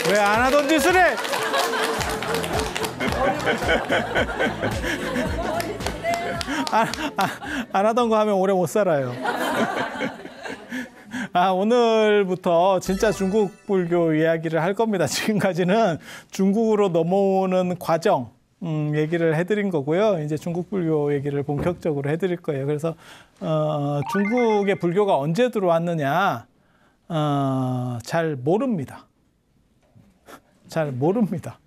왜 안 하던 짓을 해? 안 하던 거 하면 오래 못 살아요. 오늘부터 진짜 중국 불교 이야기를 할 겁니다. 지금까지는 중국으로 넘어오는 과정 얘기를 해드린 거고요. 이제 중국 불교 얘기를 본격적으로 해드릴 거예요. 그래서 중국의 불교가 언제 들어왔느냐 잘 모릅니다. 잘 모릅니다.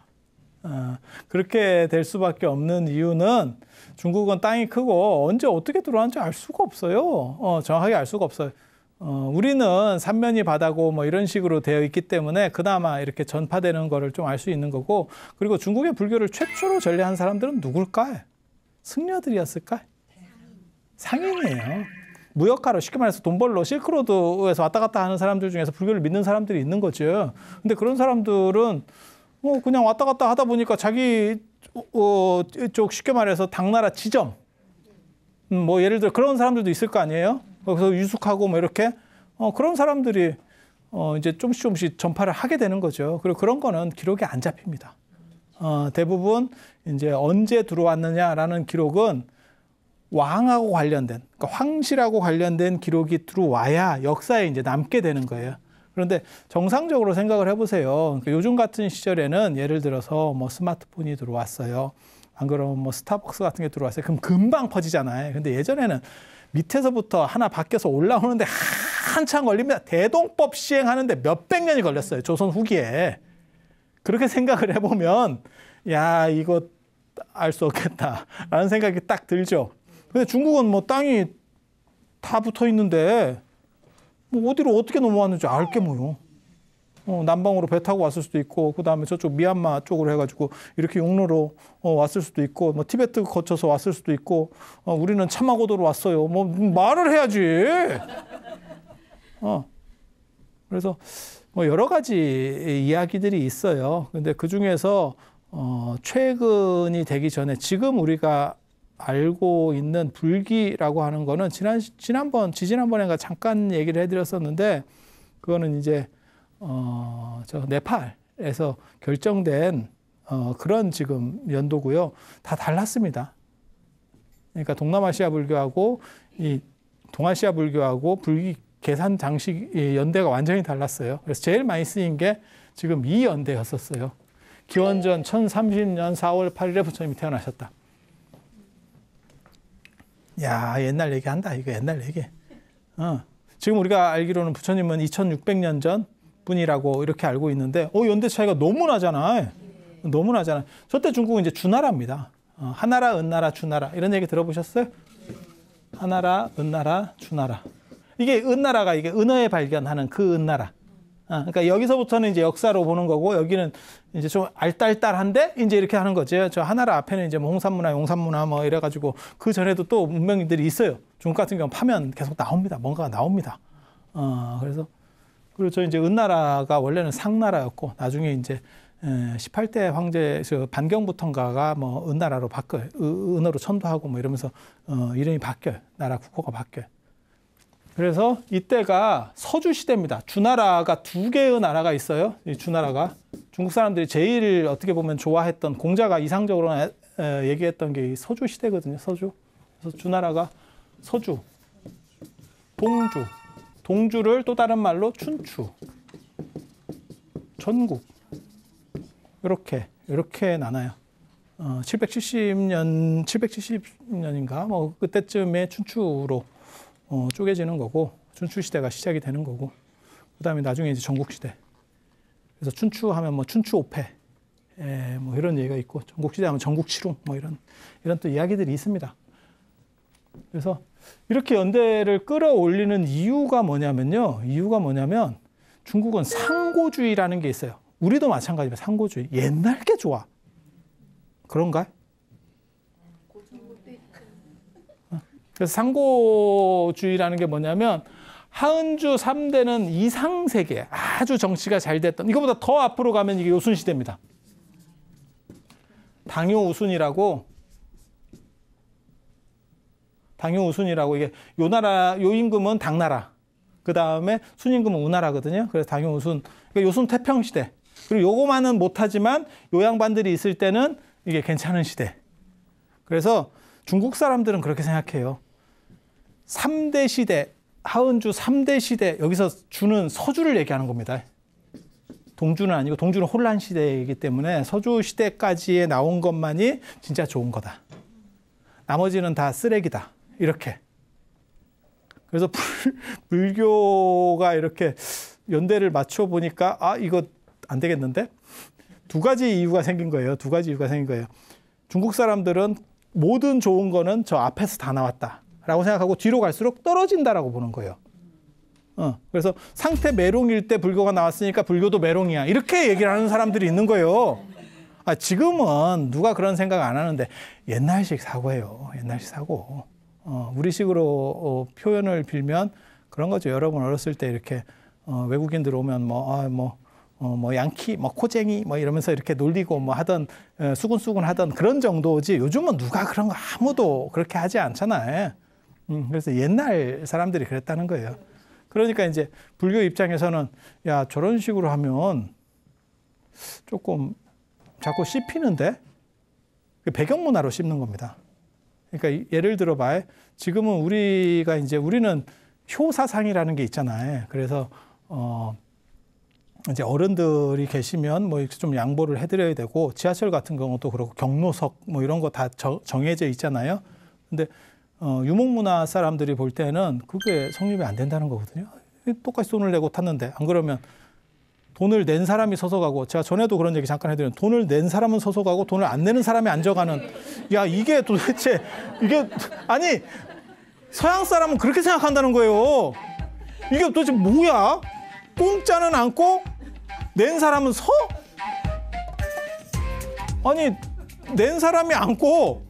그렇게 될 수밖에 없는 이유는 중국은 땅이 크고 언제 어떻게 들어왔는지 알 수가 없어요. 정확하게 알 수가 없어요. 우리는 삼면이 바다고 뭐 이런 식으로 되어 있기 때문에 그나마 이렇게 전파되는 거를 좀 알 수 있는 거고, 그리고 중국의 불교를 최초로 전래한 사람들은 누굴까요? 승려들이었을까요? 상인이에요. 무역하러, 쉽게 말해서 돈 벌러 실크로드에서 왔다 갔다 하는 사람들 중에서 불교를 믿는 사람들이 있는 거죠. 근데 그런 사람들은 그냥 왔다 갔다 하다 보니까 자기 쪽 쉽게 말해서 당나라 지점, 뭐 예를 들어 그런 사람들도 있을 거 아니에요. 거기서 유숙하고 뭐 이렇게 그런 사람들이 이제 조금씩 전파를 하게 되는 거죠. 그리고 그런 거는 기록이 안 잡힙니다. 대부분 이제 언제 들어왔느냐라는 기록은 왕하고 관련된, 그러니까 황실하고 관련된 기록이 들어와야 역사에 이제 남게 되는 거예요. 그런데 정상적으로 생각을 해보세요. 그러니까 요즘 같은 시절에는 예를 들어서 뭐 스마트폰이 들어왔어요. 안 그러면 뭐 스타벅스 같은 게 들어왔어요. 그럼 금방 퍼지잖아요. 근데 예전에는 밑에서부터 하나 바뀌어서 올라오는데 한참 걸립니다. 대동법 시행하는데 몇백 년이 걸렸어요. 조선 후기에. 그렇게 생각을 해보면 야, 이거 알 수 없겠다라는 생각이 딱 들죠. 근데 중국은 뭐 땅이 다 붙어 있는데 뭐 어디로 어떻게 넘어왔는지 알 게 뭐요. 남방으로 배 타고 왔을 수도 있고, 그 다음에 저쪽 미얀마 쪽으로 해가지고 이렇게 육로로 왔을 수도 있고, 뭐 티베트 거쳐서 왔을 수도 있고, 우리는 차마고도로 왔어요. 뭐 말을 해야지. 그래서 뭐 여러 가지 이야기들이 있어요. 근데 그 중에서 최근이 되기 전에 지금 우리가 알고 있는 불기라고 하는 거는 지지난번에 잠깐 얘기를 해드렸었는데, 그거는 이제 저 네팔에서 결정된 그런 지금 연도고요. 다 달랐습니다. 그러니까 동남아시아 불교하고 이 동아시아 불교하고 불기 계산 장식 연대가 완전히 달랐어요. 그래서 제일 많이 쓰인 게 지금 이 연대였었어요. 기원전 1030년 4월 8일에 부처님이 태어나셨다. 야, 옛날 얘기한다. 이거 옛날 얘기. 지금 우리가 알기로는 부처님은 2600년 전 분이라고 이렇게 알고 있는데, 연대 차이가 너무 나잖아. 너무 나잖아. 저때 중국은 이제 주나라입니다. 하나라, 은나라, 주나라. 이런 얘기 들어보셨어요? 하나라, 은나라, 주나라. 이게 은나라가 이게 은어에 발견하는 그 은나라. 그러니까 여기서부터는 이제 역사로 보는 거고, 여기는 이제 좀 알딸딸한데 이제 이렇게 하는 거죠. 저 하나라 앞에는 이제 뭐 홍산문화, 용산문화 뭐 이래가지고 그 전에도 또 문명들이 있어요. 중국 같은 경우 파면 계속 나옵니다. 뭔가가 나옵니다. 그래서 그리고 이제 은나라가 원래는 상나라였고, 나중에 이제 18대 황제 반경부터인가가 뭐 은나라로 바뀌어요. 은어로 천도하고 뭐 이러면서 이름이 바뀌어요. 나라 국호가 바뀌어요. 그래서 이때가 서주 시대입니다. 주나라가 두 개의 나라가 있어요. 이 주나라가 중국 사람들이 제일 어떻게 보면 좋아했던, 공자가 이상적으로 얘기했던 게 서주 시대거든요. 서주. 그래서 주나라가 서주, 동주, 동주를 또 다른 말로 춘추, 전국 이렇게 나눠요. 770년인가 뭐 그때쯤에 춘추로 쪼개지는 거고, 춘추 시대가 시작이 되는 거고, 그다음에 나중에 이제 전국 시대. 그래서 춘추 하면 뭐 춘추 오패, 뭐 이런 얘기가 있고, 전국 시대 하면 전국 칠웅, 뭐 이런 또 이야기들이 있습니다. 그래서 이렇게 연대를 끌어올리는 이유가 뭐냐면 중국은 상고주의라는 게 있어요. 우리도 마찬가지입니다. 상고주의. 옛날 게 좋아. 그런가요? 그래서 상고주의라는 게 뭐냐면 하은주 3대는 이상세계, 아주 정치가 잘 됐던, 이거보다 더 앞으로 가면 이게 요순시대입니다. 당요우순이라고 이게 요 나라, 요 임금은 당나라, 그 다음에 순임금은 운하라거든요. 그래서 당효우순, 그러니까 요순 태평 시대. 그리고 요거만은 못하지만 요 양반들이 있을 때는 이게 괜찮은 시대. 그래서 중국 사람들은 그렇게 생각해요. 3대 시대, 하은주 3대 시대, 여기서 주는 서주를 얘기하는 겁니다. 동주는 아니고 동주는 혼란 시대이기 때문에 서주 시대까지에 나온 것만이 진짜 좋은 거다. 나머지는 다 쓰레기다. 이렇게. 그래서 불교가 이렇게 연대를 맞춰 보니까 아 이거 안 되겠는데? 두 가지 이유가 생긴 거예요. 두 가지 이유가 생긴 거예요. 중국 사람들은 모든 좋은 거는 저 앞에서 다 나왔다라고 생각하고 뒤로 갈수록 떨어진다라고 보는 거예요. 그래서 상태 메롱일 때 불교가 나왔으니까 불교도 메롱이야. 이렇게 얘기를 하는 사람들이 있는 거예요. 아, 지금은 누가 그런 생각 안 하는데 옛날식 사고예요. 옛날식 사고. 우리식으로 표현을 빌면 그런 거죠. 여러분 어렸을 때 이렇게 외국인들 오면 뭐 양키, 뭐 코쟁이, 뭐 이러면서 이렇게 놀리고 뭐 하던 수군수군 하던 그런 정도지. 요즘은 누가 그런 거 아무도 그렇게 하지 않잖아요. 그래서 옛날 사람들이 그랬다는 거예요. 그러니까 이제 불교 입장에서는 야 저런 식으로 하면 조금 자꾸 씹히는데 배경문화로 씹는 겁니다. 그러니까 예를 들어봐요. 지금은 우리는 효사상이라는 게 있잖아요. 그래서 이제 어른들이 계시면 뭐 좀 양보를 해드려야 되고 지하철 같은 경우도 그렇고 경로석 뭐 이런 거 다 정해져 있잖아요. 근데 유목문화 사람들이 볼 때는 그게 성립이 안 된다는 거거든요. 똑같이 돈을 내고 탔는데 안 그러면 돈을 낸 사람이 서서 가고 제가 전에도 그런 얘기 잠깐 해드렸는데 돈을 낸 사람은 서서 가고 돈을 안 내는 사람이 앉아가는 야 이게 도대체 이게 아니 서양 사람은 그렇게 생각한다는 거예요. 이게 도대체 뭐야? 공짜는 않고 낸 사람은 서? 아니 낸 사람이 앉고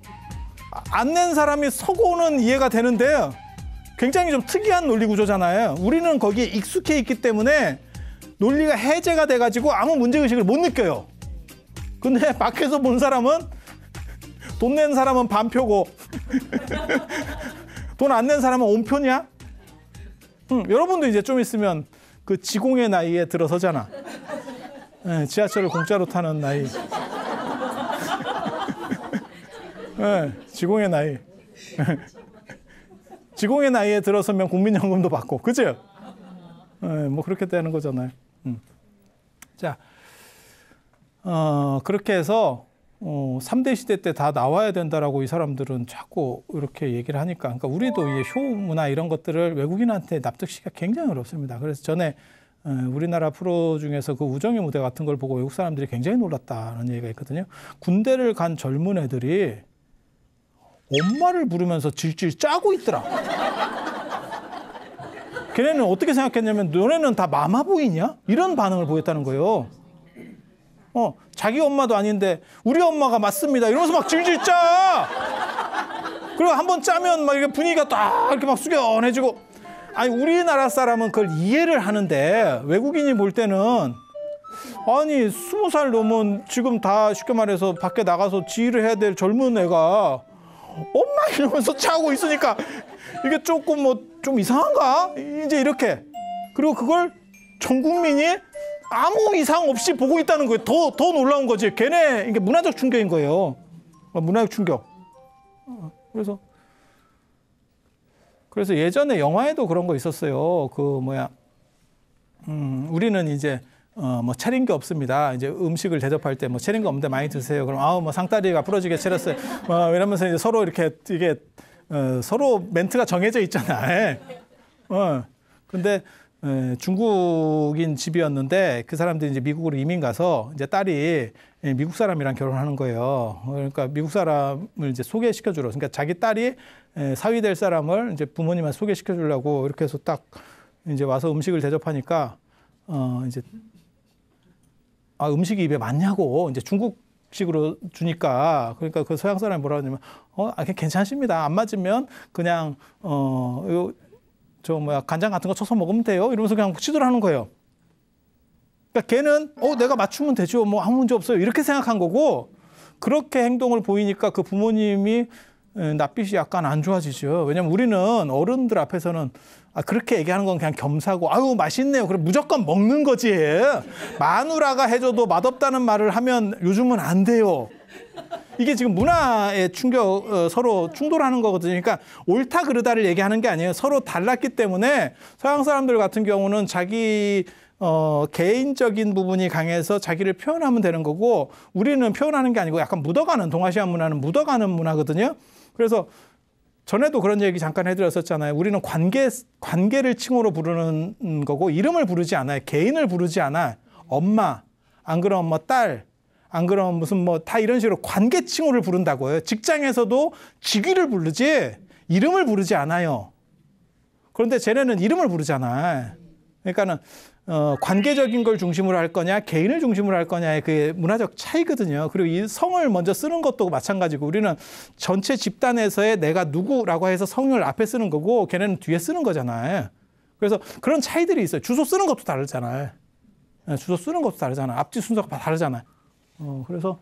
안 낸 사람이 서고는 이해가 되는데 굉장히 좀 특이한 논리 구조잖아요. 우리는 거기에 익숙해 있기 때문에 논리가 해제가 돼가지고 아무 문제의식을 못 느껴요. 근데 밖에서 본 사람은 돈 낸 사람은 반표고 돈 안 낸 사람은 온표냐? 여러분도 이제 좀 있으면 그 지공의 나이에 들어서잖아. 네, 지하철을 공짜로 타는 나이. 네, 지공의 나이. 지공의 나이에 들어서면 국민연금도 받고, 그죠? 네, 뭐 그렇게 되는 거잖아요. 자, 그렇게 해서 3대 시대 때 다 나와야 된다라고 이 사람들은 자꾸 이렇게 얘기를 하니까, 그러니까 우리도 이 효문화 이런 것들을 외국인한테 납득시키기가 굉장히 어렵습니다. 그래서 전에 우리나라 프로 중에서 그 우정의 무대 같은 걸 보고 외국 사람들이 굉장히 놀랐다는 얘기가 있거든요. 군대를 간 젊은 애들이 엄마를 부르면서 질질 짜고 있더라. 걔네는 어떻게 생각했냐면 너네는 다 마마보이냐? 이런 반응을 보였다는 거예요. 자기 엄마도 아닌데 우리 엄마가 맞습니다. 이러면서 막 질질 짜. 그리고 한번 짜면 막 이렇게 분위기가 딱 이렇게 막 숙연해지고. 아니 우리나라 사람은 그걸 이해를 하는데 외국인이 볼 때는 아니 20살 넘은 지금 다 쉽게 말해서 밖에 나가서 지휘를 해야 될 젊은 애가 엄마 이러면서 차고 있으니까 이게 조금 뭐 좀 이상한가? 이제 이렇게. 그리고 그걸 전 국민이 아무 이상 없이 보고 있다는 거예요. 더 놀라운 거지. 걔네 이게 문화적 충격인 거예요. 문화적 충격. 그래서 예전에 영화에도 그런 거 있었어요. 우리는 이제 뭐 차린 게 없습니다. 이제 음식을 대접할 때 뭐 차린 거 없는데 많이 드세요. 그럼 뭐 상다리가 부러지게 차렸어요. 이러면서 이제 서로 이렇게 이게 서로 멘트가 정해져 있잖아요. 근데 중국인 집이었는데 그 사람들이 이제 미국으로 이민 가서 이제 딸이 미국 사람이랑 결혼하는 거예요. 그러니까 미국 사람을 이제 소개시켜 주러. 그러니까 자기 딸이 사위 될 사람을 이제 부모님한테 소개시켜 주려고 이렇게 해서 딱 이제 와서 음식을 대접하니까 이제 음식이 입에 맞냐고 이제 중국식으로 주니까 그러니까 그 서양 사람이 뭐라 하냐면 괜찮습니다. 안 맞으면 그냥 간장 같은 거 쳐서 먹으면 돼요. 이러면서 그냥 치도를 하는 거예요. 그러니까 걔는 내가 맞추면 되죠. 뭐 아무 문제 없어요. 이렇게 생각한 거고 그렇게 행동을 보이니까 그 부모님이 낯빛이 약간 안 좋아지죠. 왜냐면 우리는 어른들 앞에서는 그렇게 얘기하는 건 그냥 겸사고, 아유, 맛있네요. 그럼 무조건 먹는 거지. 마누라가 해줘도 맛없다는 말을 하면 요즘은 안 돼요. 이게 지금 문화의 서로 충돌하는 거거든요. 그러니까 옳다 그르다를 얘기하는 게 아니에요. 서로 달랐기 때문에 서양 사람들 같은 경우는 자기 개인적인 부분이 강해서 자기를 표현하면 되는 거고, 우리는 표현하는 게 아니고 약간 묻어가는, 동아시아 문화는 묻어가는 문화거든요. 그래서 전에도 그런 얘기 잠깐 해드렸었잖아요. 우리는 관계를 칭호로 부르는 거고, 이름을 부르지 않아요. 개인을 부르지 않아. 엄마, 안 그러면 뭐 딸, 안 그러면 무슨 뭐 다 이런 식으로 관계 칭호를 부른다고요. 직장에서도 직위를 부르지 이름을 부르지 않아요. 그런데 쟤네는 이름을 부르잖아. 그러니까는 관계적인 걸 중심으로 할 거냐, 개인을 중심으로 할 거냐의 그 문화적 차이거든요. 그리고 이 성을 먼저 쓰는 것도 마찬가지고, 우리는 전체 집단에서의 내가 누구라고 해서 성을 앞에 쓰는 거고, 걔네는 뒤에 쓰는 거잖아요. 그래서 그런 차이들이 있어요. 주소 쓰는 것도 다르잖아요. 주소 쓰는 것도 다르잖아요. 앞뒤 순서가 다르잖아요. 그래서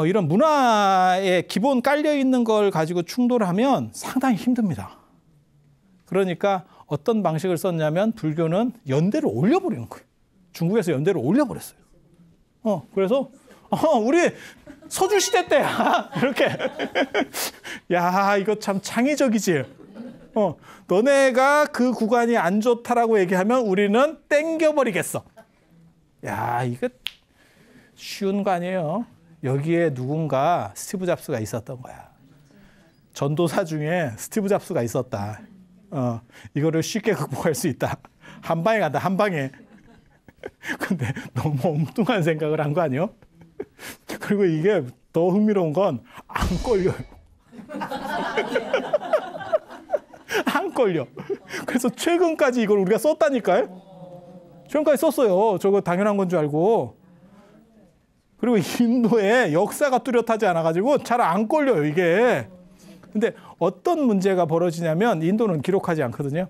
이런 문화에 기본 깔려 있는 걸 가지고 충돌하면 상당히 힘듭니다. 그러니까 어떤 방식을 썼냐면, 불교는 연대를 올려버리는 거예요. 중국에서 연대를 올려버렸어요. 그래서 우리 서주시대 때야 이렇게 야, 이거 참 창의적이지. 너네가 그 구간이 안 좋다라고 얘기하면 우리는 땡겨버리겠어. 야, 이거 쉬운 거 아니에요. 여기에 누군가 스티브 잡스가 있었던 거야. 전도사 중에 스티브 잡스가 있었다. 이거를 쉽게 극복할 수 있다. 한 방에 간다, 한 방에. 근데 너무 엉뚱한 생각을 한 거 아니에요? 그리고 이게 더 흥미로운 건 안 걸려요. 안 걸려. 그래서 최근까지 이걸 우리가 썼다니까요. 최근까지 썼어요. 저거 당연한 건 줄 알고. 그리고 인도에 역사가 뚜렷하지 않아가지고 잘 안 걸려요, 이게. 근데 어떤 문제가 벌어지냐면, 인도는 기록하지 않거든요.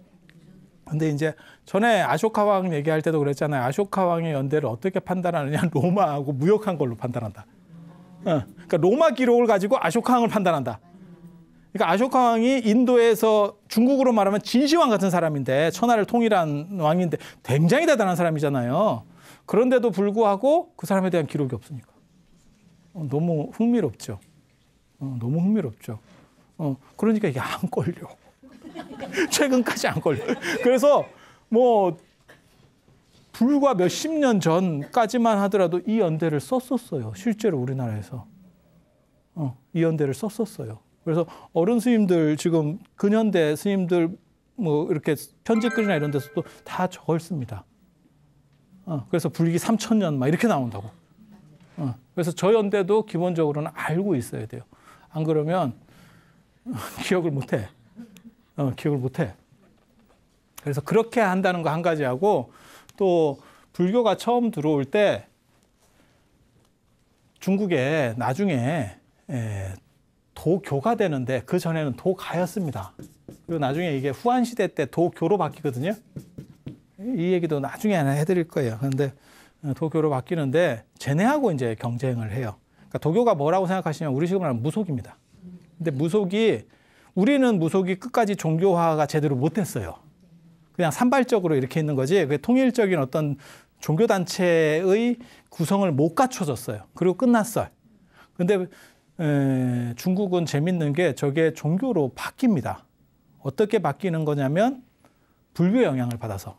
근데 이제 전에 아쇼카 왕 얘기할 때도 그랬잖아요. 아쇼카 왕의 연대를 어떻게 판단하느냐, 로마하고 무역한 걸로 판단한다. 그러니까 로마 기록을 가지고 아쇼카 왕을 판단한다. 그러니까 아쇼카 왕이 인도에서 중국으로 말하면 진시황 같은 사람인데, 천하를 통일한 왕인데 굉장히 대단한 사람이잖아요. 그런데도 불구하고 그 사람에 대한 기록이 없으니까 너무 흥미롭죠. 너무 흥미롭죠. 그러니까 이게 안 걸려. 최근까지 안 걸려. 그래서 뭐 불과 몇십 년 전까지만 하더라도 이 연대를 썼었어요. 실제로 우리나라에서. 이 연대를 썼었어요. 그래서 어른 스님들, 지금 근현대 스님들 뭐 이렇게 편집글이나 이런 데서도 다 저걸 씁니다. 그래서 불기 3000년 막 이렇게 나온다고. 그래서 저 연대도 기본적으로는 알고 있어야 돼요. 안 그러면 기억을 못 해. 기억을 못 해. 그래서 그렇게 한다는 거 한 가지 하고, 또 불교가 처음 들어올 때 중국에 나중에 도교가 되는데, 그 전에는 도가였습니다. 그리고 나중에 이게 후한 시대 때 도교로 바뀌거든요. 이 얘기도 나중에 하나 해드릴 거예요. 그런데 도교로 바뀌는데 쟤네하고 이제 경쟁을 해요. 그러니까 도교가 뭐라고 생각하시냐면, 우리식으로 말하면 무속입니다. 근데 우리는 무속이 끝까지 종교화가 제대로 못했어요. 그냥 산발적으로 이렇게 있는 거지, 그게 통일적인 어떤 종교단체의 구성을 못 갖춰줬어요. 그리고 끝났어요. 근데 중국은 재밌는 게 저게 종교로 바뀝니다. 어떻게 바뀌는 거냐면, 불교 영향을 받아서.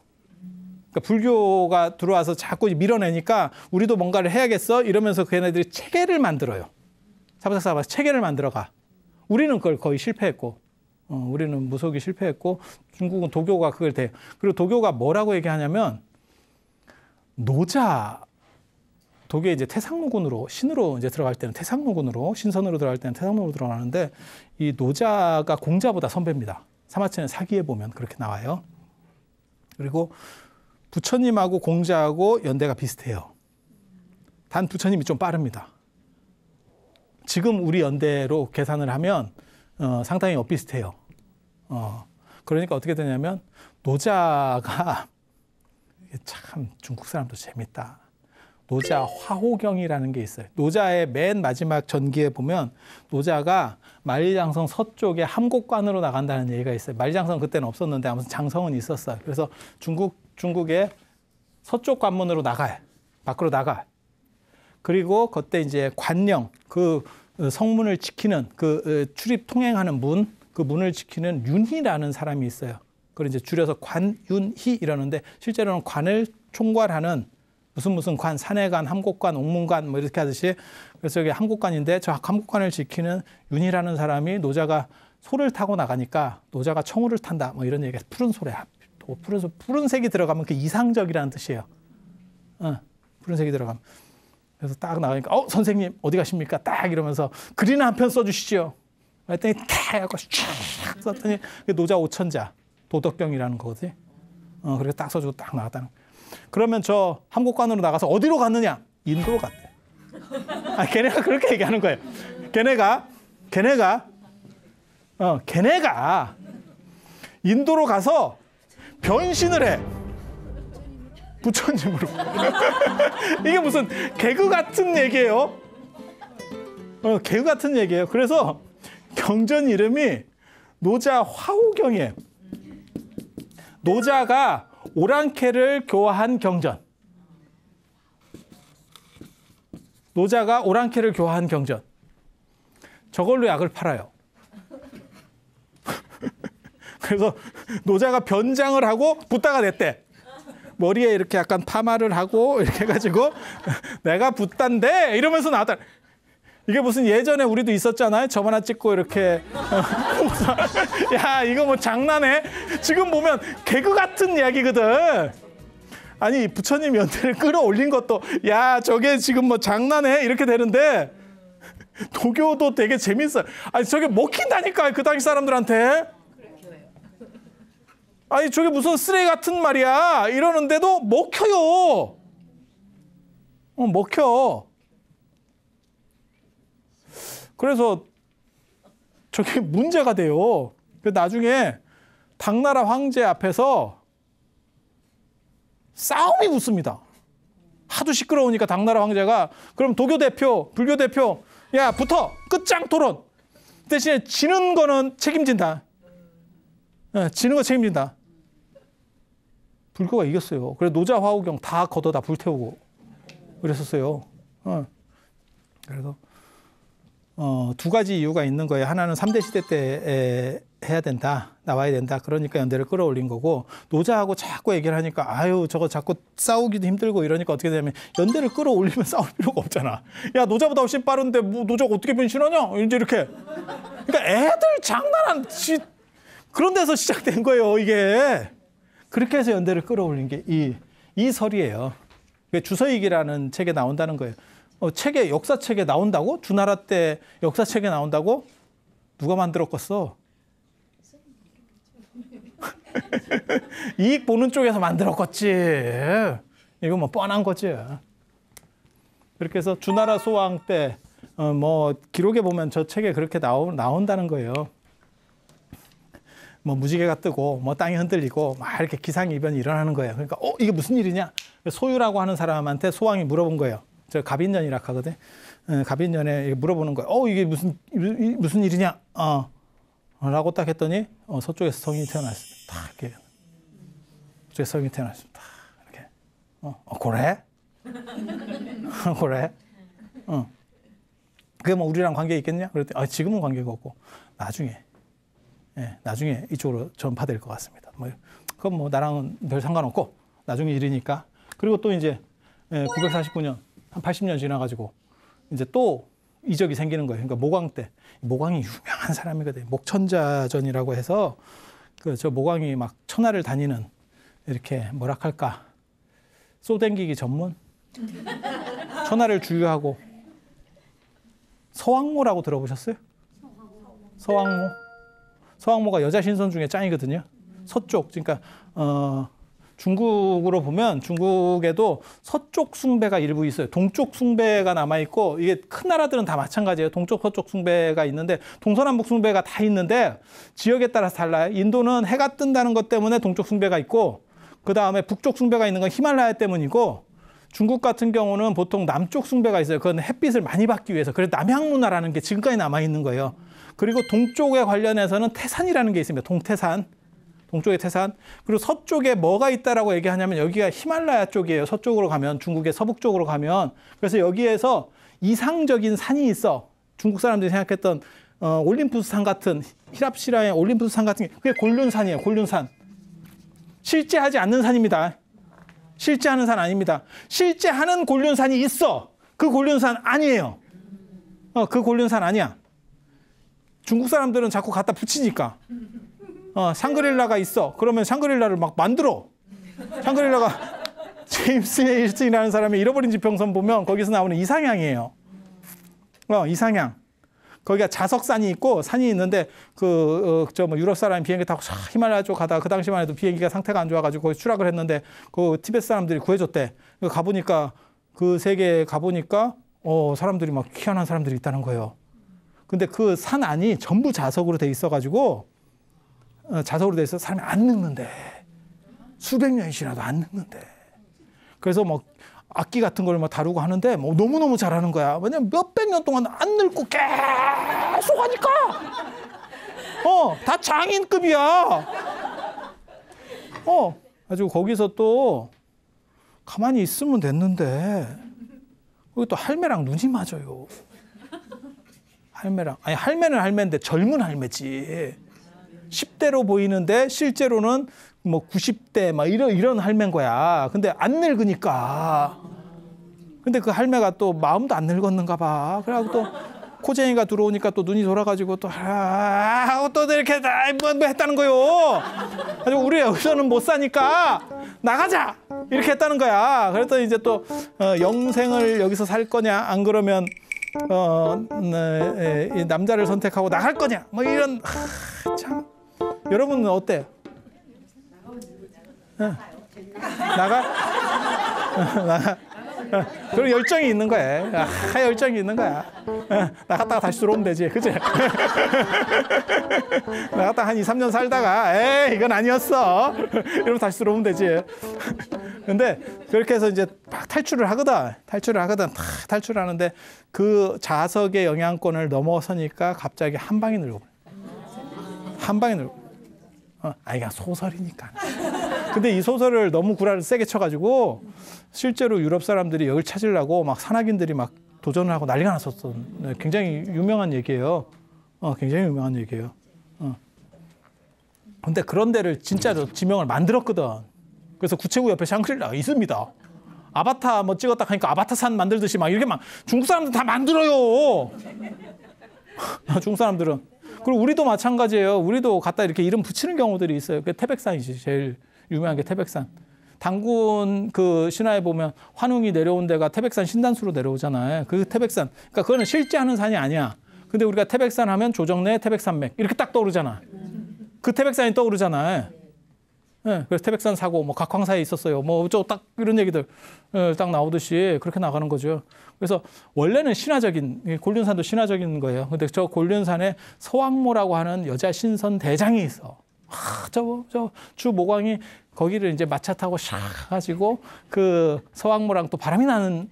그러니까 불교가 들어와서 자꾸 밀어내니까 우리도 뭔가를 해야겠어 이러면서 걔네들이 체계를 만들어요. 사바삭사바 체계를 만들어가. 우리는 그걸 거의 실패했고, 우리는 무속이 실패했고, 중국은 도교가 그걸 돼. 그리고 도교가 뭐라고 얘기하냐면, 도교에 이제 태상노군으로, 신으로 이제 들어갈 때는 태상노군으로, 신선으로 들어갈 때는 태상노군으로 들어가는데, 이 노자가 공자보다 선배입니다. 사마천의 사기에 보면 그렇게 나와요. 그리고 부처님하고 공자하고 연대가 비슷해요. 단 부처님이 좀 빠릅니다. 지금 우리 연대로 계산을 하면 상당히 엇비슷해요. 그러니까 어떻게 되냐면, 노자가 참 중국 사람도 재밌다. 노자 화호경이라는 게 있어요. 노자의 맨 마지막 전기에 보면 노자가 만리장성 서쪽에 함곡관으로 나간다는 얘기가 있어요. 만리장성 그때는 없었는데 아무튼 장성은 있었어요. 그래서 중국의 서쪽 관문으로 나가요. 밖으로 나가. 그리고 그때 이제 관령, 그 성문을 지키는 그 출입 통행하는 문, 그 문을 지키는 윤희라는 사람이 있어요. 그걸 이제 줄여서 관윤희 이러는데 실제로는 관을 총괄하는 무슨 관, 산해관, 함곡관, 옥문관 뭐 이렇게 하듯이 그래서 이게 함곡관인데 저 함곡관을 지키는 윤희라는 사람이 노자가 소를 타고 나가니까 노자가 청우를 탄다 뭐 이런 얘기가 푸른 소래야. 푸른색이 들어가면 그 이상적이라는 뜻이에요. 푸른색이 들어가면. 그래서 딱 나가니까 선생님 어디 가십니까? 딱 이러면서 글이나 한 편 써주시죠. 그랬더니 탁 해갖고 쫙 썼더니 노자 오천자 도덕경이라는 거거든요. 그래서 딱 써주고 딱 나갔다는. 그러면 저 함곡관으로 나가서 어디로 갔느냐? 인도로 갔대. 걔네가 그렇게 얘기하는 거예요. 걔네가 인도로 가서 변신을 해. 부처님으로. 이게 무슨 개그 같은 얘기예요. 개그 같은 얘기예요. 그래서 경전 이름이 노자 화호경이에요. 노자가 오랑캐를 교화한 경전. 노자가 오랑캐를 교화한 경전. 저걸로 약을 팔아요. 그래서 노자가 변장을 하고 붓다가 됐대. 머리에 이렇게 약간 파마를 하고 이렇게 해가지고 내가 붓다인데 이러면서 나왔다. 이게 무슨 예전에 우리도 있었잖아요. 점 하나 찍고 이렇게. 야 이거 뭐 장난해? 지금 보면 개그 같은 이야기거든. 아니 부처님 연대를 끌어올린 것도 야 저게 지금 뭐 장난해? 이렇게 되는데 도교도 되게 재밌어요. 아니 저게 먹힌다니까 그 당시 사람들한테. 아니 저게 무슨 쓰레기 같은 말이야 이러는데도 먹혀요. 먹혀. 그래서 저게 문제가 돼요. 나중에 당나라 황제 앞에서 싸움이 붙습니다. 하도 시끄러우니까 당나라 황제가 그럼 도교 대표, 불교 대표 야 붙어 끝장 토론. 대신에 지는 거는 책임진다. 지는 거 책임진다. 불교가 이겼어요. 그래서 노자 화호경 다 걷어다 불태우고 그랬었어요. 그래서 두 가지 이유가 있는 거예요. 하나는 3대 시대 때 해야 된다. 나와야 된다. 그러니까 연대를 끌어올린 거고 노자하고 자꾸 얘기를 하니까 아유 저거 자꾸 싸우기도 힘들고 이러니까 어떻게 되냐면 연대를 끌어올리면 싸울 필요가 없잖아. 야 노자보다 훨씬 빠른데 뭐 노자가 어떻게 변신하냐? 이제 이렇게. 그러니까 애들 장난한 그런 데서 시작된 거예요. 이게. 그렇게 해서 연대를 끌어올린 게 이 설이에요. 주서익이라는 책에 나온다는 거예요. 책에 역사책에 나온다고? 주나라 때 역사책에 나온다고? 누가 만들었겠어? 이익 보는 쪽에서 만들었겠지. 이거 뭐 뻔한 거지. 그렇게 해서 주나라 소왕 때 뭐 기록에 보면 저 책에 그렇게 나온다는 거예요. 뭐 무지개가 뜨고 뭐 땅이 흔들리고 막 이렇게 기상이변이 일어나는 거예요. 그러니까 이게 무슨 일이냐? 소유라고 하는 사람한테 소왕이 물어본 거예요. 저 갑인년이라 하거든. 갑인년에 물어보는 거예요. 이게 무슨 일이냐? 라고 딱 했더니 서쪽에서 성인이 태어났습니다. 딱 이렇게. 서쪽에서 성인이 태어났습니다. 이렇게. 그래? 그래? 그게 뭐 우리랑 관계 있겠냐? 그랬더니 지금은 관계가 없고 나중에 이쪽으로 전파될 것 같습니다. 그건 뭐 나랑은 별 상관없고 나중에 일이니까. 그리고 또 이제 949년 한 80년 지나가지고 이제 또 이적이 생기는 거예요. 그러니까 모광 때 모광이 유명한 사람이거든요. 목천자전이라고 해서 저 모광이 막 천하를 다니는 이렇게 뭐랄까 쏘댕기기 전문 천하를 주유하고 서왕모라고 들어보셨어요? 서왕모가 여자 신선 중에 짱이거든요. 서쪽, 그러니까 중국으로 보면 중국에도 서쪽 숭배가 일부 있어요. 동쪽 숭배가 남아있고 이게 큰 나라들은 다 마찬가지예요. 동쪽, 서쪽 숭배가 있는데 동서남북 숭배가 다 있는데 지역에 따라서 달라요. 인도는 해가 뜬다는 것 때문에 동쪽 숭배가 있고 그다음에 북쪽 숭배가 있는 건 히말라야 때문이고 중국 같은 경우는 보통 남쪽 숭배가 있어요. 그건 햇빛을 많이 받기 위해서. 그래서 남향 문화라는 게 지금까지 남아있는 거예요. 그리고 동쪽에 관련해서는 태산이라는 게 있습니다. 동태산. 동쪽의 태산. 그리고 서쪽에 뭐가 있다라고 얘기하냐면 여기가 히말라야 쪽이에요. 서쪽으로 가면, 중국의 서북쪽으로 가면. 그래서 여기에서 이상적인 산이 있어. 중국 사람들이 생각했던 올림푸스 산 같은, 히랍 신화의 올림푸스 산 같은 게 그게 곤륜산이에요. 곤륜산. 실제 하지 않는 산입니다. 실제 하는 산 아닙니다. 실제 하는 곤륜산이 있어. 그 곤륜산 아니에요. 그 곤륜산 아니야. 중국 사람들은 자꾸 갖다 붙이니까. 샹그릴라가 있어. 그러면 샹그릴라를 막 만들어. 샹그릴라가 제임스 힐슨이라는 사람이 잃어버린 지평선 보면 거기서 나오는 이상향이에요. 이상향. 거기가 자석산이 있고 산이 있는데 유럽 사람이 비행기 타고 히말라야 쪽 가다가 그 당시만 해도 비행기가 상태가 안 좋아가지고 거기 추락을 했는데 그 티베트 사람들이 구해줬대. 가보니까 그 세계에 가보니까 사람들이 막 희한한 사람들이 있다는 거예요. 근데 그 산 안이 전부 자석으로 돼 있어가지고 자석으로 돼 있어 사람이 안 늙는데 수백 년이 지나도 안 늙는데. 그래서 뭐 악기 같은 걸 막 다루고 하는데 뭐 너무너무 잘하는 거야. 왜냐면 몇백 년 동안 안 늙고 계속 하니까. 다 장인급이야. 가지고 거기서 또 가만히 있으면 됐는데 거기 또 할매랑 눈이 맞아요. 할매랑. 아니 할매는 할매인데 젊은 할매지. 10대로 보이는데 실제로는 뭐 90대 막 이런 할매인 거야. 근데 안 늙으니까. 근데 그 할매가 또 마음도 안 늙었는가 봐. 그래갖고 또 코쟁이가 들어오니까 또 눈이 돌아가지고 또 하고 또 이렇게 뭐 했다는 거요. 아주 우리 여기서는 못 사니까 나가자 이렇게 했다는 거야. 그랬더니 이제 또 영생을 여기서 살 거냐 안 그러면 이 남자를 선택하고 나갈 거냐 뭐 이런 참. 여러분은 어때? 나가? 나가? 그리고 열정이 있는 거야. 열정이 있는 거야. 나갔다가 다시 들어오면 되지. 그치? 나갔다가 한 2, 3년 살다가 이건 아니었어. 이러면 다시 들어오면 되지. 근데 그렇게 해서 이제 막 탈출을 하거든. 탈출을 하는데 그 자석의 영향권을 넘어서니까 갑자기 한 방에 늙어버려. 한 방에 늙어. 그냥 소설이니까. 근데 이 소설을 너무 구라를 세게 쳐가지고 실제로 유럽 사람들이 여길 찾으려고 막 산악인들이 막 도전을 하고 난리가 났었던 굉장히 유명한 얘기예요. 굉장히 유명한 얘기예요. 근데 그런 데를 진짜로 지명을 만들었거든. 그래서 구체구 옆에 샹그릴라가 있습니다. 아바타 뭐 찍었다 하니까 아바타산 만들듯이 막 이렇게 막 중국 사람들 다 만들어요. 중국 사람들은. 그리고 우리도 마찬가지예요. 우리도 갖다 이렇게 이름 붙이는 경우들이 있어요. 그 태백산이지. 제일 유명한 게 태백산. 단군 그 신화에 보면 환웅이 내려온 데가 태백산 신단수로 내려오잖아요. 그 태백산. 그러니까 그거는 실제 하는 산이 아니야. 근데 우리가 태백산 하면 조정래 태백산맥 이렇게 딱 떠오르잖아. 그 태백산이 떠오르잖아요. 그래서 태백산 사고 뭐 각황사에 있었어요. 뭐 저 딱 이런 얘기들 딱 나오듯이 그렇게 나가는 거죠. 그래서 원래는 신화적인 곤륜산도 신화적인 거예요. 근데 저 곤륜산에 서왕모라고 하는 여자 신선 대장이 있어. 저 주모광이 거기를 이제 마차 타고 샥 가지고 그 서왕모랑 또 바람이 나는.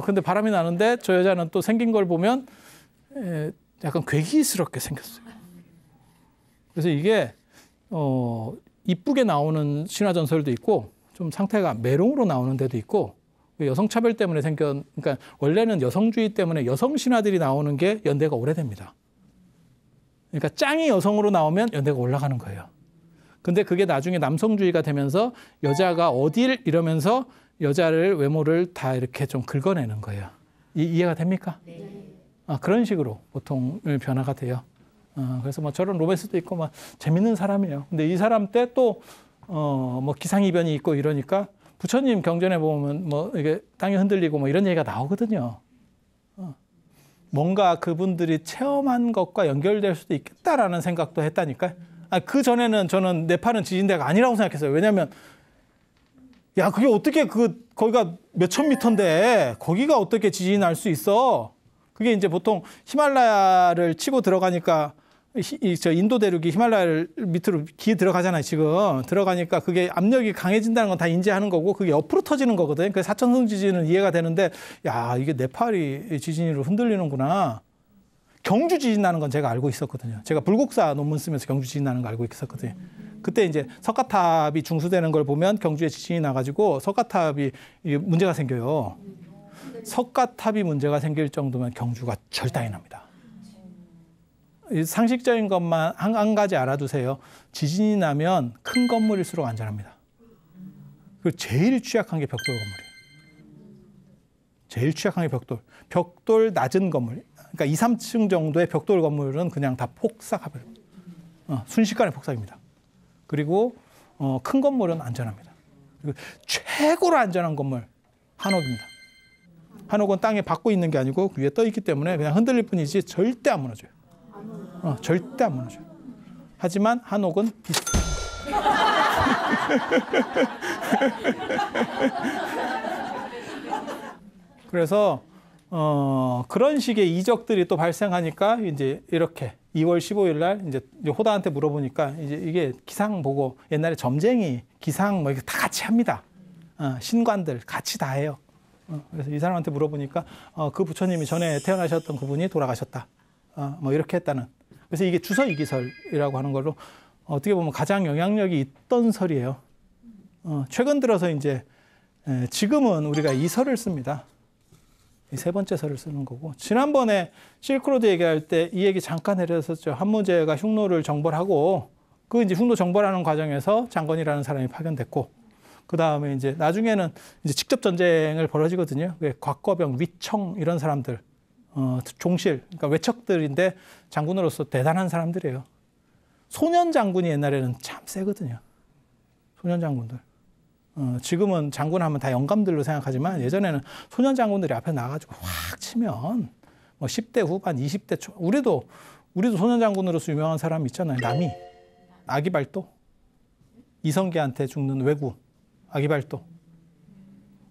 근데 바람이 나는데 저 여자는 또 생긴 걸 보면 약간 괴기스럽게 생겼어요. 그래서 이게 이쁘게 나오는 신화 전설도 있고 좀 상태가 메롱으로 나오는 데도 있고 여성 차별 때문에 그러니까 원래는 여성주의 때문에 여성 신화들이 나오는 게 연대가 오래됩니다. 그러니까 짱이 여성으로 나오면 연대가 올라가는 거예요. 근데 그게 나중에 남성주의가 되면서 여자가 어딜 이러면서 여자를 외모를 다 이렇게 좀 긁어내는 거예요. 이해가 됩니까? 네. 그런 식으로 보통 변화가 돼요. 그래서 뭐 저런 로맨스도 있고 막 재밌는 사람이에요. 근데 이 사람 때 또 뭐 기상이변이 있고 이러니까 부처님 경전에 보면 뭐 이게 땅이 흔들리고 뭐 이런 얘기가 나오거든요. 뭔가 그분들이 체험한 것과 연결될 수도 있겠다라는 생각도 했다니까요. 그 전에는 저는 네팔은 지진대가 아니라고 생각했어요. 왜냐하면 야 그게 어떻게 거기가 몇천 미터인데 거기가 어떻게 지진이 날 수 있어? 그게 이제 보통 히말라야를 치고 들어가니까 저 인도 대륙이 히말라야를 밑으로 기 들어가잖아요. 지금 들어가니까 그게 압력이 강해진다는 건 다 인지하는 거고 그게 옆으로 터지는 거거든요. 그 사천성 지진은 이해가 되는데 야 이게 네팔이 지진으로 흔들리는구나. 경주 지진 나는 건 제가 알고 있었거든요. 제가 불국사 논문 쓰면서 경주 지진 나는 거 알고 있었거든요. 그때 이제 석가탑이 중수되는 걸 보면 경주에 지진이 나가지고 석가탑이 문제가 생겨요. 석가탑이 문제가 생길 정도면 경주가 절단이 납니다. 상식적인 것만 한 가지 알아두세요. 지진이 나면 큰 건물일수록 안전합니다. 그리고 제일 취약한 게 벽돌 건물이에요. 제일 취약한 게 벽돌. 벽돌 낮은 건물. 그러니까 2, 3층 정도의 벽돌 건물은 그냥 다 폭삭해버립니다. 순식간에 폭삭입니다. 그리고 큰 건물은 안전합니다. 그리고 최고로 안전한 건물 한옥입니다. 한옥은 땅에 박고 있는 게 아니고 위에 떠 있기 때문에 그냥 흔들릴 뿐이지 절대 안 무너져요. 절대 안 무너져요. 하지만 한옥은 비슷합니다. 그래서 그런 식의 이적들이 또 발생하니까 이제 이렇게 2월 15일 날 이제 호다한테 물어보니까 이제 이게 기상 보고 옛날에 점쟁이 기상 뭐 이렇게 다 같이 합니다. 신관들 같이 다 해요. 그래서 이 사람한테 물어보니까 그 부처님이 전에 태어나셨던 그분이 돌아가셨다. 뭐 이렇게 했다는. 그래서 이게 주서 이기설이라고 하는 걸로 어떻게 보면 가장 영향력이 있던 설이에요. 최근 들어서 이제 지금은 우리가 이 설을 씁니다. 이 세 번째 설을 쓰는 거고 지난번에 실크로드 얘기할 때 이 얘기 잠깐 해드렸었죠. 한무제가 흉노를 정벌하고 그 이제 흉노 정벌하는 과정에서 장건이라는 사람이 파견됐고 그 다음에 이제 나중에는 이제 직접 전쟁을 벌어지거든요. 곽거병, 위청 이런 사람들, 종실, 그러니까 외척들인데 장군으로서 대단한 사람들이에요. 소년 장군이 옛날에는 참 세거든요. 소년 장군들. 지금은 장군하면 다 영감들로 생각하지만 예전에는 소년 장군들이 앞에 나가지고 확 치면 뭐 10대 후반, 20대 초 우리도 소년 장군으로서 유명한 사람 있잖아요. 남이 아기발도 이성계한테 죽는 왜구 아기발도.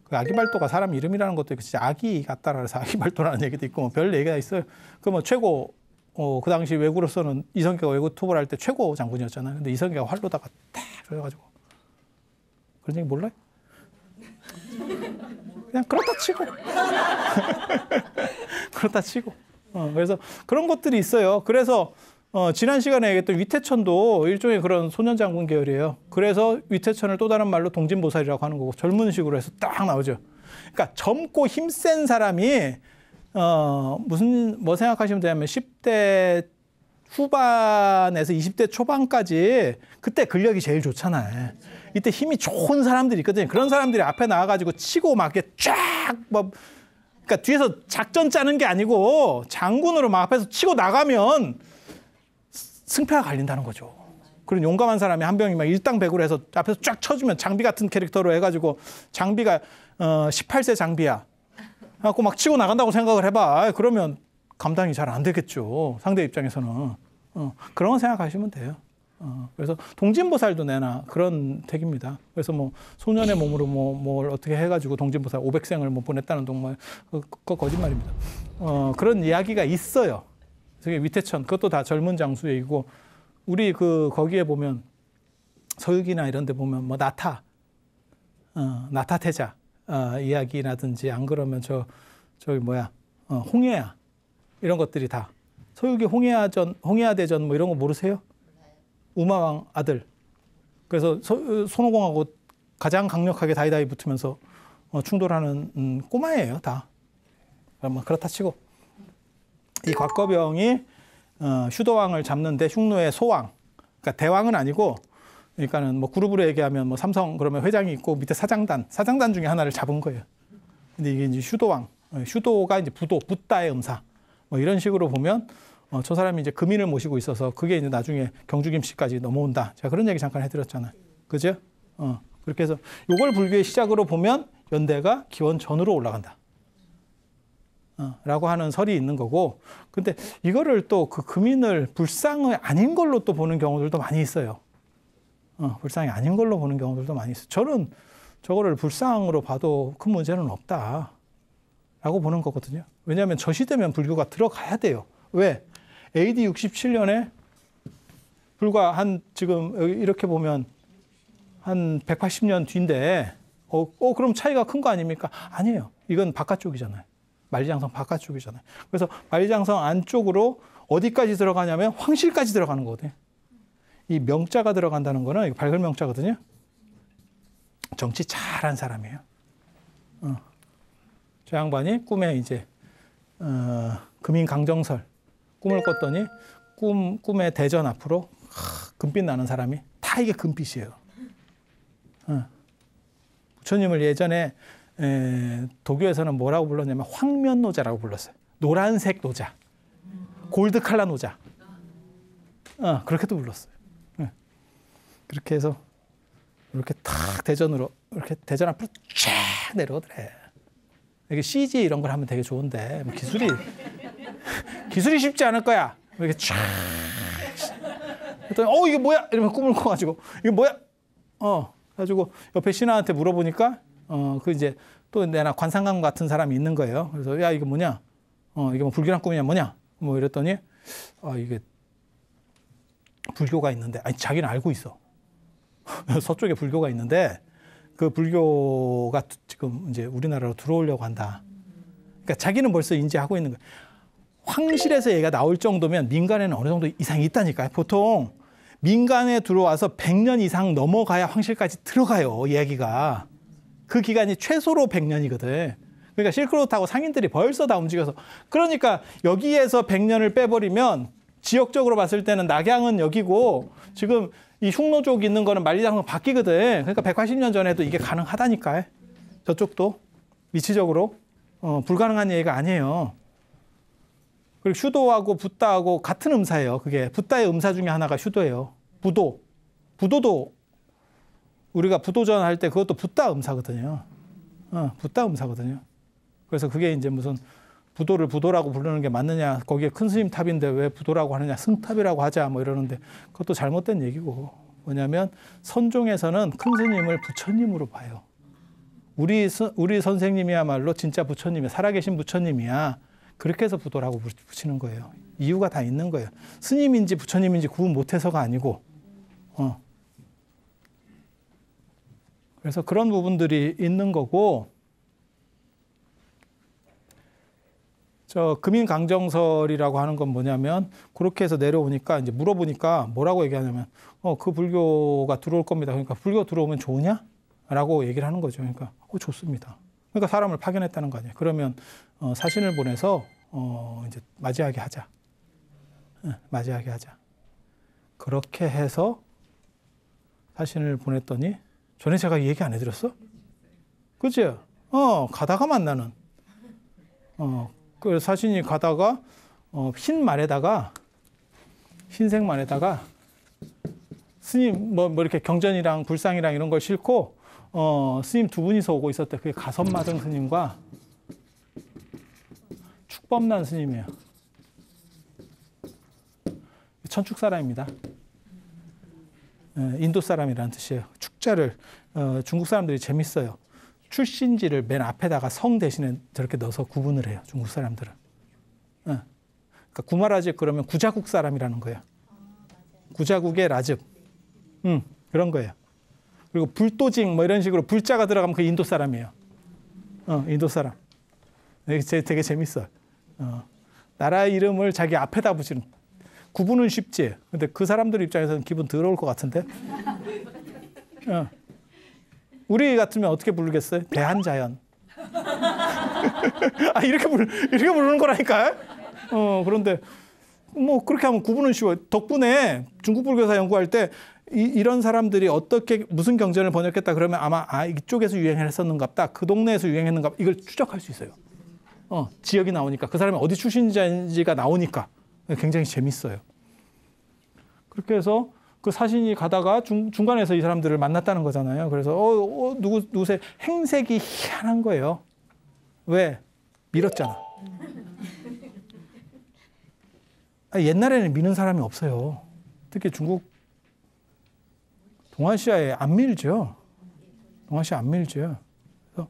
그 아기발도가 사람 이름이라는 것도 있고 진짜 아기 같다라 해서 아기발도라는 얘기도 있고 뭐 별 얘기가 있어요. 그 뭐 최고 그 당시 왜구로서는 이성계가 왜구 투벌할 때 최고 장군이었잖아요. 근데 이성계가 활로다가 탁 조여가지고 그런 얘기 몰라요? 그냥 그렇다 치고. 그렇다 치고. 그래서 그런 것들이 있어요. 그래서 지난 시간에 얘기했던 위태천도 일종의 그런 소년 장군 계열이에요. 그래서 위태천을 또 다른 말로 동진보살이라고 하는 거고 젊은 식으로 해서 딱 나오죠. 그러니까 젊고 힘센 사람이 뭐 생각하시면 되냐면 10대 후반에서 20대 초반까지 그때 근력이 제일 좋잖아요. 이때 힘이 좋은 사람들이 있거든요. 그런 사람들이 앞에 나와가지고 치고 막 이렇게 쫙 뭐 그러니까 뒤에서 작전 짜는 게 아니고 장군으로 막 앞에서 치고 나가면 승패가 갈린다는 거죠. 그런 용감한 사람이 한 병이 막 일당백으로 해서 앞에서 쫙 쳐주면 장비 같은 캐릭터로 해가지고 장비가 18세 장비야. 갖고 막 치고 나간다고 생각을 해봐. 그러면 감당이 잘 안 되겠죠. 상대 입장에서는. 그런 거 생각하시면 돼요. 그래서 동진보살도 내나 그런 택입니다. 그래서 뭐 소년의 몸으로 뭘 어떻게 해가지고 동진보살 500생을 뭐 보냈다는 동말 그거 거짓말입니다. 그런 이야기가 있어요. 그게 위태천 그것도 다 젊은 장수 얘기고 우리 거기에 보면 서유기나 이런 데 보면 뭐 나타태자 이야기라든지 안 그러면 저기 뭐야 홍해야 이런 것들이 다 서유기 홍해야대전 뭐 이런 거 모르세요? 우마왕 아들. 그래서 손오공하고 가장 강력하게 다이다이 붙으면서 충돌하는 꼬마예요, 다. 뭐 그렇다 치고 이 곽거병이 휴도왕을 잡는데 흉노의 소왕, 그러니까 대왕은 아니고, 그러니까는 뭐 그룹으로 얘기하면 뭐 삼성 그러면 회장이 있고 밑에 사장단 중에 하나를 잡은 거예요. 근데 이게 이제 휴도왕, 휴도가 이제 붓다의 음사, 뭐 이런 식으로 보면. 저 사람이 이제 금인을 모시고 있어서 그게 이제 나중에 경주김씨까지 넘어온다. 제가 그런 얘기 잠깐 해드렸잖아요. 그죠? 그렇게 해서 요걸 불교의 시작으로 보면 연대가 기원 전으로 올라간다. 라고 하는 설이 있는 거고. 근데 이거를 또 그 금인을 불상이 아닌 걸로 또 보는 경우들도 많이 있어요. 불상이 아닌 걸로 보는 경우들도 많이 있어요. 저는 저거를 불상으로 봐도 큰 문제는 없다. 라고 보는 거거든요. 왜냐하면 저 시대면 불교가 들어가야 돼요. 왜? AD 67년에 불과 한 지금 이렇게 보면 한 180년 뒤인데 그럼 차이가 큰 거 아닙니까? 아니에요. 이건 바깥쪽이잖아요. 만리장성 바깥쪽이잖아요. 그래서 만리장성 안쪽으로 어디까지 들어가냐면 황실까지 들어가는 거거든요. 이 명자가 들어간다는 거는 이거 밝은 명자거든요. 정치 잘한 사람이에요. 저 양반이 꿈에 이제 금인 강정설 꿈을 꿨더니 꿈의 대전 앞으로 금빛 나는 사람이 다 이게 금빛이에요. 부처님을 예전에 도교에서는 뭐라고 불렀냐면 황면노자라고 불렀어요. 노란색 노자, 골드 칼라 노자. 그렇게도 불렀어요. 그렇게 해서 이렇게 탁 대전으로 이렇게 대전 앞으로 쫙 내려오더래. 이게 CG 이런 걸 하면 되게 좋은데 기술이 쉽지 않을 거야. 이렇게 쫙. 그랬더니 이게 뭐야? 이러면 꿈을 꿔가지고 이게 뭐야? 가지고 옆에 신하한테 물어보니까 그 이제 또 내나 관상감 같은 사람이 있는 거예요. 그래서 야 이게 뭐냐? 이게 뭐 불길한 꿈이냐 뭐냐? 뭐 이랬더니 이게 불교가 있는데 자기는 알고 있어. 서쪽에 불교가 있는데 그 불교가 지금 이제 우리나라로 들어오려고 한다. 그러니까 자기는 벌써 인지하고 있는 거예요. 황실에서 얘가 나올 정도면 민간에는 어느 정도 이상이 있다니까요. 보통 민간에 들어와서 100년 이상 넘어가야 황실까지 들어가요. 이야기가. 그 기간이 최소로 100년이거든. 그러니까 실크로드 타고 상인들이 벌써 다 움직여서. 그러니까 여기에서 100년을 빼버리면 지역적으로 봤을 때는 낙양은 여기고 지금 이 흉노족 있는 거는 만리장성 바뀌거든. 그러니까 180년 전에도 이게 가능하다니까. 저쪽도 위치적으로 불가능한 얘기가 아니에요. 그리고 휴도하고 붓다하고 같은 음사예요. 그게 붓다의 음사 중에 하나가 휴도예요. 부도도 우리가 부도전 할 때 그것도 붓다 음사거든요. 붓다 음사거든요. 그래서 그게 이제 무슨 부도를 부도라고 부르는 게 맞느냐, 거기에 큰 스님 탑인데 왜 부도라고 하느냐, 승탑이라고 하자 뭐 이러는데 그것도 잘못된 얘기고, 뭐냐면 선종에서는 큰 스님을 부처님으로 봐요. 우리 선생님이야말로 진짜 부처님이야, 살아계신 부처님이야. 그렇게 해서 부도라고 붙이는 거예요. 이유가 다 있는 거예요. 스님인지 부처님인지 구분 못해서가 아니고. 그래서 그런 부분들이 있는 거고, 저 금인강정설이라고 하는 건 뭐냐면 그렇게 해서 내려오니까 이제 물어보니까 뭐라고 얘기하냐면 그 불교가 들어올 겁니다. 그러니까 불교 들어오면 좋으냐? 라고 얘기를 하는 거죠. 그러니까 좋습니다. 그러니까 사람을 파견했다는 거 아니에요. 그러면 사신을 보내서 이제 맞이하게 하자. 맞이하게 하자. 그렇게 해서 사신을 보냈더니 전에 제가 얘기 안 해드렸어? 그치? 가다가 만나는. 그 사신이 가다가 흰 말에다가 흰색 말에다가 스님 뭐 이렇게 경전이랑 불상이랑 이런 걸 싣고 스님 두 분이서 오고 있었대. 그게 가선마등 스님과 축법난 스님이에요. 천축 사람입니다. 인도 사람이라는 뜻이에요. 축자를 중국 사람들이 재밌어요. 출신지를 맨 앞에다가 성 대신에 저렇게 넣어서 구분을 해요. 중국 사람들은. 그러니까 구마라집 그러면 구자국 사람이라는 거예요. 구자국의 라즙. 그런 거예요. 그리고 불도징 뭐 이런 식으로 불자가 들어가면 그 인도 사람이에요. 인도 사람. 되게 재밌어요. 나라 이름을 자기 앞에다 붙이는. 구분은 쉽지. 근데 그 사람들 입장에서는 기분 더러울 것 같은데. 우리 같으면 어떻게 부르겠어요? 대한자연. 이렇게 부르는 거라니까. 그런데 뭐 그렇게 하면 구분은 쉬워요. 덕분에 중국 불교사 연구할 때 이런 사람들이 어떻게 무슨 경전을 번역했다 그러면 아마 이쪽에서 유행했었는갑다. 그 동네에서 유행했는가 이걸 추적할 수 있어요. 지역이 나오니까 그 사람이 어디 출신인지가 나오니까 굉장히 재밌어요. 그렇게 해서 그 사신이 가다가 중간에서 이 사람들을 만났다는 거잖아요. 그래서 누구세 행색이 희한한 거예요. 왜? 밀었잖아. 옛날에는 미는 사람이 없어요. 특히 중국 동아시아에 안 밀죠. 동아시아 안 밀죠. 그래서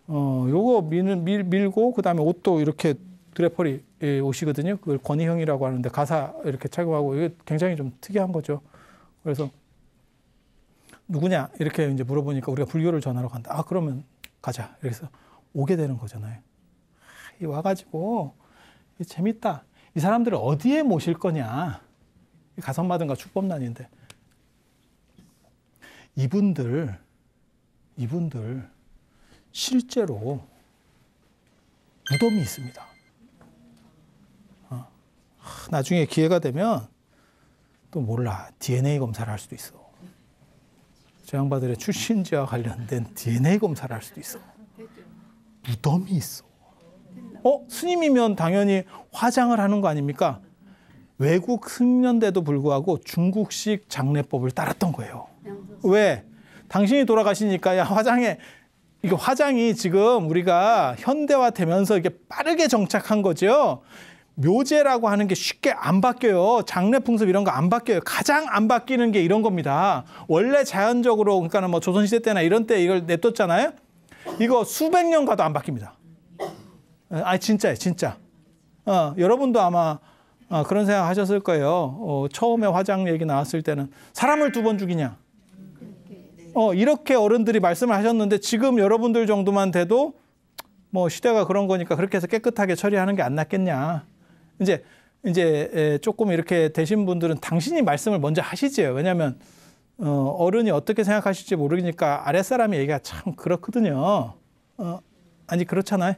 요거 밀고 그다음에 옷도 이렇게 드레퍼리 옷이거든요. 그걸 권희형이라고 하는데 가사 이렇게 착용하고 이게 굉장히 좀 특이한 거죠. 그래서 누구냐 이렇게 이제 물어보니까 우리가 불교를 전하러 간다. 아 그러면 가자. 그래서 오게 되는 거잖아요. 이 와가지고 재밌다. 이 사람들을 어디에 모실 거냐. 가선마등과 축법난인데 이분들 실제로 무덤이 있습니다. 나중에 기회가 되면 또 몰라. DNA 검사를 할 수도 있어. 저 양반들의 출신지와 관련된 DNA 검사를 할 수도 있어. 무덤이 있어. 스님이면 당연히 화장을 하는 거 아닙니까? 외국 스님인데도 불구하고 중국식 장례법을 따랐던 거예요. 왜? 당신이 돌아가시니까 야 화장해. 이거 화장이 지금 우리가 현대화되면서 이게 빠르게 정착한 거죠. 묘제라고 하는 게 쉽게 안 바뀌어요. 장례 풍습 이런 거 안 바뀌어요. 가장 안 바뀌는 게 이런 겁니다. 원래 자연적으로 그러니까 뭐 조선시대 때나 이런 때 이걸 냅뒀잖아요. 이거 수백 년 가도 안 바뀝니다. 진짜예요, 진짜. 여러분도 아마 그런 생각 하셨을 거예요. 처음에 화장 얘기 나왔을 때는 사람을 2번 죽이냐. 이렇게 어른들이 말씀을 하셨는데 지금 여러분들 정도만 돼도 뭐 시대가 그런 거니까 그렇게 해서 깨끗하게 처리하는 게 안 낫겠냐. 이제 조금 이렇게 되신 분들은 당신이 말씀을 먼저 하시죠. 왜냐하면 어른이 어떻게 생각하실지 모르니까 아랫사람이 얘기가 참 그렇거든요. 아니 그렇잖아요.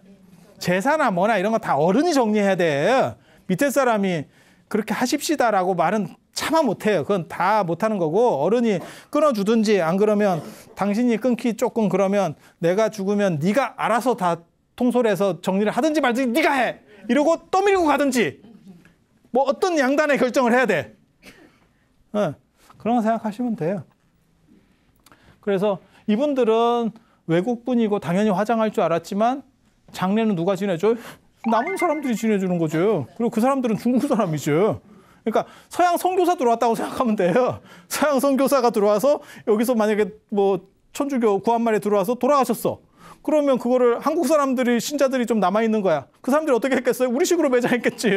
제사나 뭐나 이런 거 다 어른이 정리해야 돼. 밑에 사람이 그렇게 하십시다라고 말은 차마 못해요. 그건 다 못하는 거고 어른이 끊어주든지 안 그러면 당신이 끊기 조금 그러면 내가 죽으면 네가 알아서 다 통솔해서 정리를 하든지 말든지 네가 해. 이러고 떠밀고 가든지 뭐 어떤 양단의 결정을 해야 돼. 그런 거 생각하시면 돼요. 그래서 이분들은 외국분이고 당연히 화장할 줄 알았지만 장례는 누가 지내줘? 남은 사람들이 지내주는 거죠. 그리고 그 사람들은 중국 사람이죠. 그러니까 서양 선교사 들어왔다고 생각하면 돼요. 서양 선교사가 들어와서 여기서 만약에 뭐 천주교 구한말에 들어와서 돌아가셨어. 그러면 그거를 한국 사람들이 신자들이 좀 남아있는 거야. 그 사람들이 어떻게 했겠어요? 우리식으로 매장했겠지.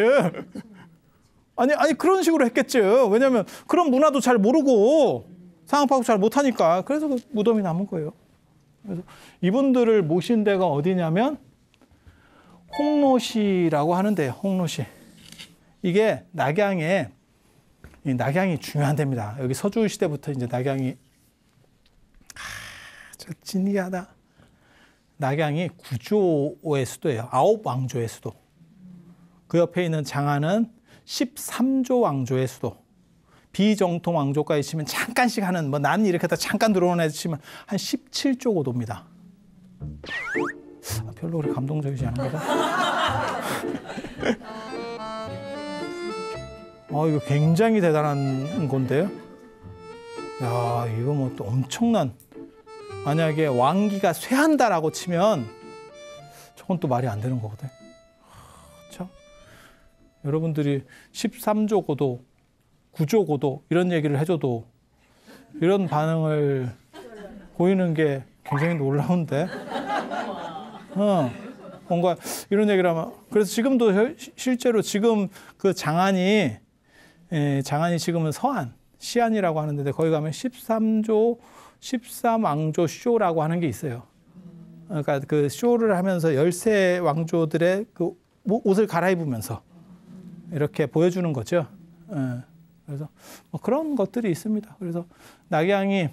아니 그런 식으로 했겠지. 왜냐하면 그런 문화도 잘 모르고 상황 파악 잘 못하니까. 그래서 그 무덤이 남은 거예요. 그래서 이분들을 모신 데가 어디냐면 홍로시라고 하는데요. 홍로시. 이게 낙양이 중요한 데입니다. 여기 서주 시대부터 이제 낙양이 저 진리하다. 낙양이 9조의 수도예요. 9왕조의 수도. 그 옆에 있는 장안은 13조 왕조의 수도. 비정통 왕조까지 치면 잠깐씩 하는 뭐 난 이렇게 다 잠깐 들어오는 애 치면 한 17조 고도입니다. 별로 그렇게 감동적이지 않은 거다. 이거 굉장히 대단한 건데요. 야, 이거 뭐 또 엄청난. 만약에 왕기가 쇠한다라고 치면 저건 또 말이 안 되는 거거든. 참. 여러분들이 13조 고도, 9조 고도 이런 얘기를 해줘도 이런 반응을 보이는 게 굉장히 놀라운데. 뭔가 이런 얘기를 하면 그래서 지금도 실제로 지금 그 장안이 지금은 서안, 시안이라고 하는데 거기 가면 13왕조 쇼라고 하는 게 있어요. 그러니까 그 쇼를 하면서 13왕조들의 그 옷을 갈아입으면서 이렇게 보여주는 거죠. 그래서 뭐 그런 것들이 있습니다. 그래서 낙양이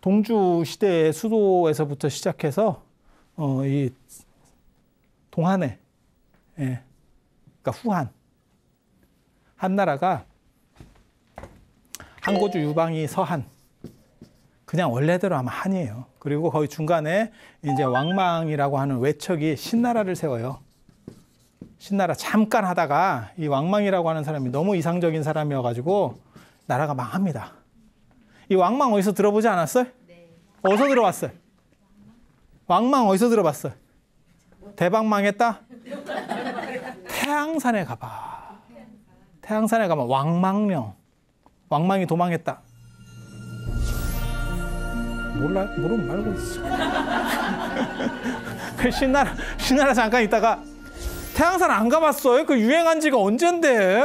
동주 시대의 수도에서부터 시작해서 이 동한에, 그러니까 후한 한나라가 한고주 유방이 서한, 그냥 원래대로 하면 한이에요. 그리고 거기 중간에 이제 왕망이라고 하는 외척이 신나라를 세워요. 신나라 잠깐 하다가 이 왕망이라고 하는 사람이 너무 이상적인 사람이어가지고 나라가 망합니다. 이 왕망 어디서 들어보지 않았어요? 네. 어디서 들어봤어요? 왕망 어디서 들어봤어요? 대박 망했다? 태양산에 가봐. 태양산에 가면 왕망령. 왕망이 도망했다. 몰라요? 모르면 말고 있어. 신나라 잠깐 있다가 태양산 안 가봤어요? 그 유행한 지가 언젠데?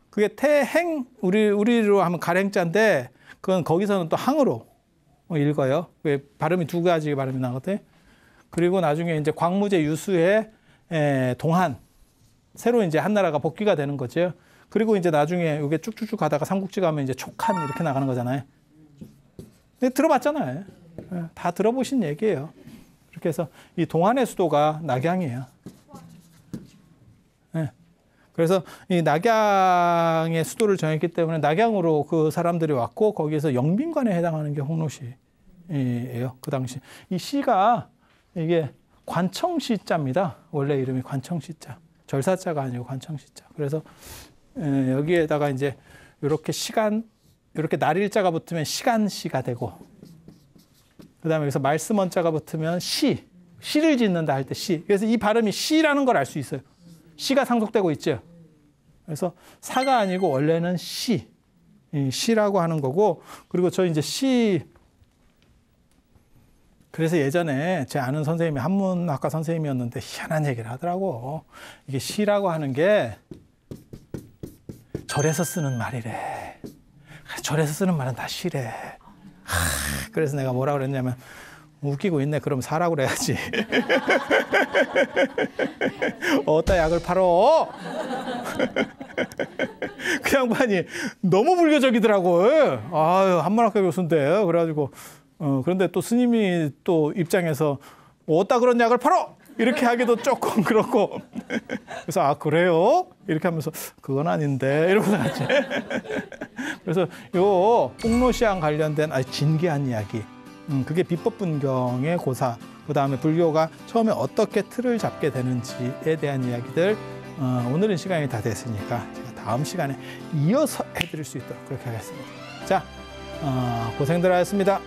그게 태행, 우리로 하면 가랭자인데, 그건 거기서는 또 항으로 읽어요. 발음이 두 가지 발음이 나거든요. 그리고 나중에 이제 광무제 유수의 동한, 새로 이제 한나라가 복귀가 되는 거죠. 그리고 이제 나중에 이게 쭉쭉쭉 가다가 삼국지 가면 이제 촉한 이렇게 나가는 거잖아요. 근데 들어봤잖아요. 다 들어보신 얘기예요. 그렇게 해서 이 동한의 수도가 낙양이에요. 그래서 이 낙양의 수도를 정했기 때문에 낙양으로 그 사람들이 왔고 거기에서 영빈관에 해당하는 게 홍로시예요. 그 당시 이 시가 이게 관청시자입니다. 원래 이름이 관청시자. 절사자가 아니고 관청시자. 그래서 여기에다가 이제 이렇게 이렇게 날일자가 붙으면 시간시가 되고, 그다음에 여기서 말씀원자가 붙으면 시를 짓는다 할 때 시. 그래서 이 발음이 시라는 걸 알 수 있어요. 시가 상속되고 있죠. 그래서 사가 아니고 원래는 시라고 하는 거고, 그리고 저 이제 그래서 예전에 제 아는 선생님이 한문학과 선생님이었는데 희한한 얘기를 하더라고. 이게 시라고 하는 게 절에서 쓰는 말이래. 절에서 쓰는 말은 다 시래. 그래서 내가 뭐라 그랬냐면, 웃기고 있네. 그럼 사라고 그래야지. 어디다 약을 팔어? 그 양반이 너무 불교적이더라고. 아유, 한문학과 교수인데. 그래가지고, 그런데 또 스님이 또 입장에서, 어디다 그런 약을 팔어? 이렇게 하기도 조금 그렇고. 그래서, 아, 그래요? 이렇게 하면서, 그건 아닌데. 이러면서 같이. 그래서 요 홍로시랑 관련된 아주 진귀한 이야기. 그게 비법분경의 고사, 그 다음에 불교가 처음에 어떻게 틀을 잡게 되는지에 대한 이야기들, 오늘은 시간이 다 됐으니까 제가 다음 시간에 이어서 해드릴 수 있도록 그렇게 하겠습니다. 자, 고생들 하셨습니다.